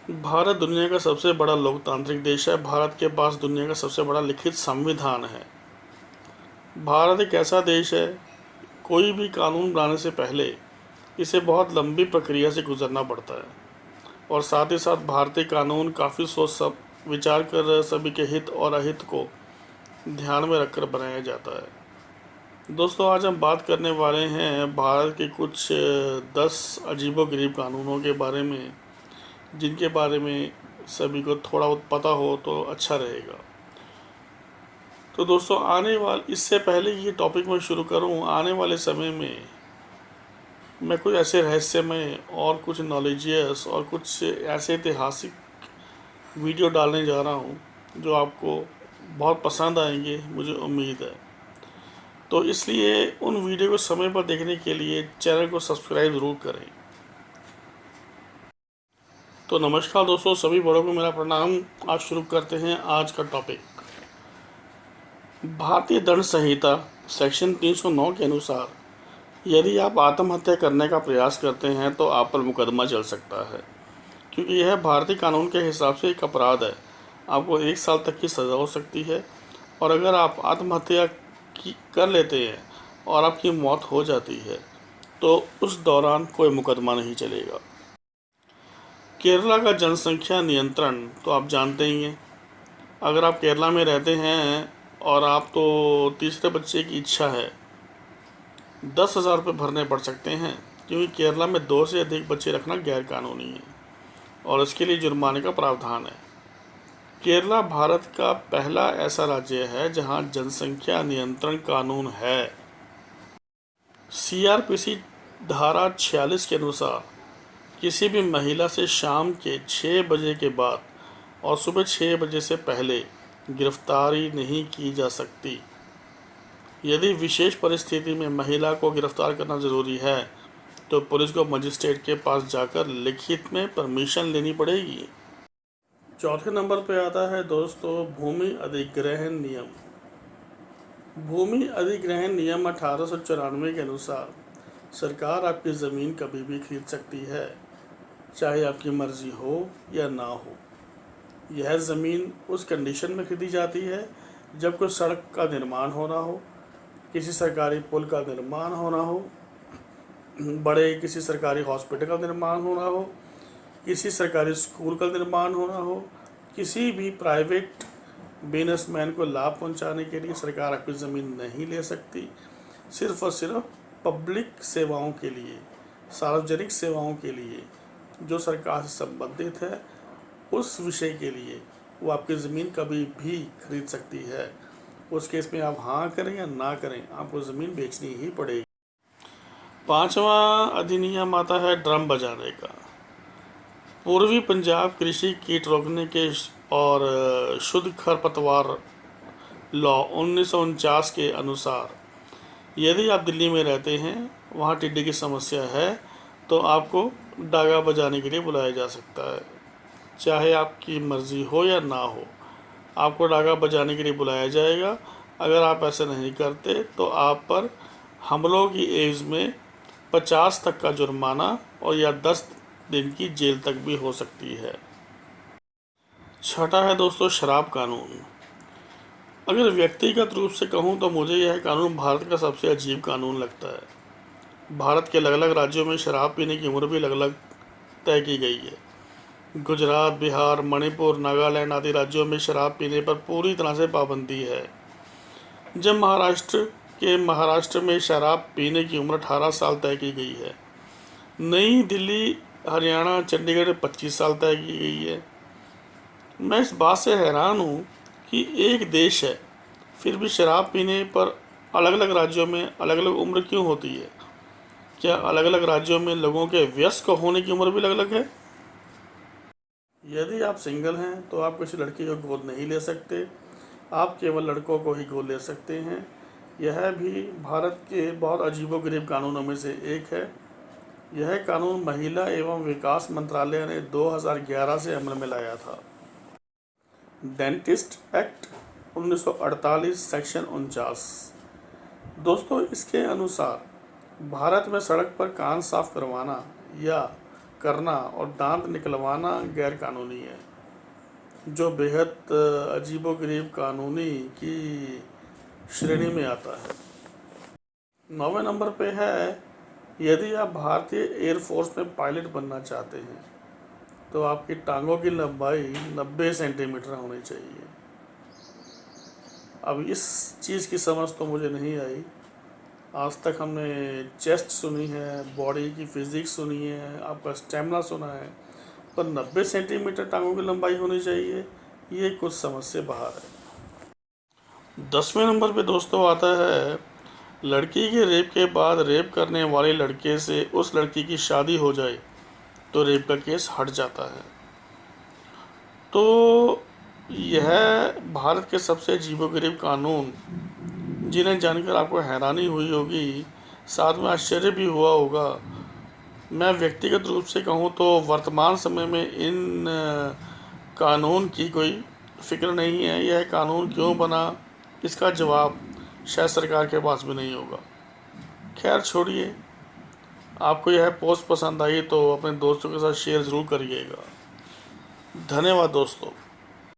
भारत दुनिया का सबसे बड़ा लोकतांत्रिक देश है। भारत के पास दुनिया का सबसे बड़ा लिखित संविधान है। भारत एक ऐसा देश है, कोई भी कानून बनाने से पहले इसे बहुत लंबी प्रक्रिया से गुजरना पड़ता है और साथ ही साथ भारतीय कानून काफ़ी सोच सब विचार कर सभी के हित और अहित को ध्यान में रखकर बनाया जाता है। दोस्तों, आज हम बात करने वाले हैं भारत के कुछ 10 अजीबोगरीब कानूनों के बारे में, जिनके बारे में सभी को थोड़ा बहुत पता हो तो अच्छा रहेगा। तो दोस्तों, इससे पहले ये टॉपिक मैं शुरू करूं, आने वाले समय में मैं कुछ ऐसे रहस्यमय और कुछ नॉलेजियस और कुछ ऐसे ऐतिहासिक वीडियो डालने जा रहा हूं जो आपको बहुत पसंद आएंगे, मुझे उम्मीद है। तो इसलिए उन वीडियो को समय पर देखने के लिए चैनल को सब्सक्राइब ज़रूर करें। तो नमस्कार दोस्तों, सभी बड़ों को मेरा प्रणाम। आज शुरू करते हैं आज का टॉपिक। भारतीय दंड संहिता सेक्शन 309 के अनुसार यदि आप आत्महत्या करने का प्रयास करते हैं तो आप पर मुकदमा चल सकता है, क्योंकि यह भारतीय कानून के हिसाब से एक अपराध है। आपको 1 साल तक की सज़ा हो सकती है और अगर आप आत्महत्या कर लेते हैं और आपकी मौत हो जाती है तो उस दौरान कोई मुकदमा नहीं चलेगा। केरला का जनसंख्या नियंत्रण तो आप जानते ही हैं। अगर आप केरला में रहते हैं और आप तो तीसरे बच्चे की इच्छा है, 10,000 रुपये भरने पड़ सकते हैं, क्योंकि केरला में 2 से अधिक बच्चे रखना गैर कानूनी है और इसके लिए जुर्माने का प्रावधान है। केरला भारत का पहला ऐसा राज्य है जहां जनसंख्या नियंत्रण कानून है। सीआरपीसी धारा 46 के अनुसार किसी भी महिला से शाम के 6 बजे के बाद और सुबह 6 बजे से पहले गिरफ्तारी नहीं की जा सकती। यदि विशेष परिस्थिति में महिला को गिरफ्तार करना ज़रूरी है तो पुलिस को मजिस्ट्रेट के पास जाकर लिखित में परमिशन लेनी पड़ेगी। चौथे नंबर पे आता है दोस्तों भूमि अधिग्रहण नियम। भूमि अधिग्रहण नियम 1894 के अनुसार सरकार आपकी ज़मीन कभी भी खरीद सकती है, चाहे आपकी मर्ज़ी हो या ना हो। यह ज़मीन उस कंडीशन में खरीदी जाती है जब कोई सड़क का निर्माण होना हो, किसी सरकारी पुल का निर्माण होना हो, बड़े किसी सरकारी हॉस्पिटल का निर्माण होना हो, किसी सरकारी स्कूल का निर्माण होना हो, किसी भी प्राइवेट बिजनेसमैन को लाभ पहुंचाने के लिए सरकार आपकी ज़मीन नहीं ले सकती। सिर्फ़ और सिर्फ पब्लिक सेवाओं के लिए, सार्वजनिक सेवाओं के लिए जो सरकार से संबंधित है, उस विषय के लिए वो आपकी ज़मीन कभी भी खरीद सकती है। उस केस में आप हाँ करें या ना करें, आपको ज़मीन बेचनी ही पड़ेगी। 5वां अधिनियम आता है ड्रम बजाने का। पूर्वी पंजाब कृषि कीट रोकने के और शुद्ध खरपतवार लॉ 1949 के अनुसार यदि आप दिल्ली में रहते हैं, वहाँ टिड्डी की समस्या है, तो आपको डागा बजाने के लिए बुलाया जा सकता है। चाहे आपकी मर्ज़ी हो या ना हो, आपको डागा बजाने के लिए बुलाया जाएगा। अगर आप ऐसा नहीं करते तो आप पर हमलों की एवज में 50 तक का जुर्माना और या 10 दिन की जेल तक भी हो सकती है। छठा है दोस्तों शराब कानून। अगर व्यक्तिगत रूप से कहूँ तो मुझे यह कानून भारत का सबसे अजीब कानून लगता है। भारत के अलग अलग राज्यों में शराब पीने की उम्र भी अलग अलग तय की गई है। गुजरात, बिहार, मणिपुर, नागालैंड आदि राज्यों में शराब पीने पर पूरी तरह से पाबंदी है। जब महाराष्ट्र में शराब पीने की उम्र 18 साल तय की गई है। नई दिल्ली, हरियाणा, चंडीगढ़ में 25 साल तय की गई है। मैं इस बात से हैरान हूँ कि एक देश है, फिर भी शराब पीने पर अलग अलग राज्यों में अलग अलग उम्र क्यों होती है? क्या अलग अलग राज्यों में लोगों के वयस्क होने की उम्र भी अलग अलग है? यदि आप सिंगल हैं तो आप किसी लड़की को गोद नहीं ले सकते, आप केवल लड़कों को ही गोद ले सकते हैं। यह भी भारत के बहुत अजीबोगरीब कानूनों में से एक है। यह कानून महिला एवं विकास मंत्रालय ने 2011 से अमल में लाया था। Dentist act 1948 section 49। दोस्तों, इसके अनुसार भारत में सड़क पर कान साफ करवाना या करना और दांत निकलवाना गैर कानूनी है, जो बेहद अजीबोगरीब कानूनी की श्रेणी में आता है। 9वें नंबर पे है, यदि आप भारतीय एयरफोर्स में पायलट बनना चाहते हैं तो आपकी टांगों की लंबाई 90 सेंटीमीटर होनी चाहिए। अब इस चीज़ की समझ तो मुझे नहीं आई। आज तक हमने चेस्ट सुनी है, बॉडी की फिजिक्स सुनी है, आपका स्टेमिना सुना है, पर 90 सेंटीमीटर टांगों की लंबाई होनी चाहिए, ये कुछ समझ से बाहर है। 10वें नंबर पे दोस्तों आता है, लड़की के रेप के बाद रेप करने वाले लड़के से उस लड़की की शादी हो जाए तो रेप का केस हट जाता है। तो यह भारत के सबसे अजीबोगरीब कानून, जिन्हें जानकर आपको हैरानी हुई होगी, साथ में आश्चर्य भी हुआ होगा। मैं व्यक्तिगत रूप से कहूँ तो वर्तमान समय में इन कानून की कोई फिक्र नहीं है। यह कानून क्यों बना, इसका जवाब शायद सरकार के पास भी नहीं होगा। खैर छोड़िए, आपको यह पोस्ट पसंद आई तो अपने दोस्तों के साथ शेयर ज़रूर करिएगा। धन्यवाद दोस्तों।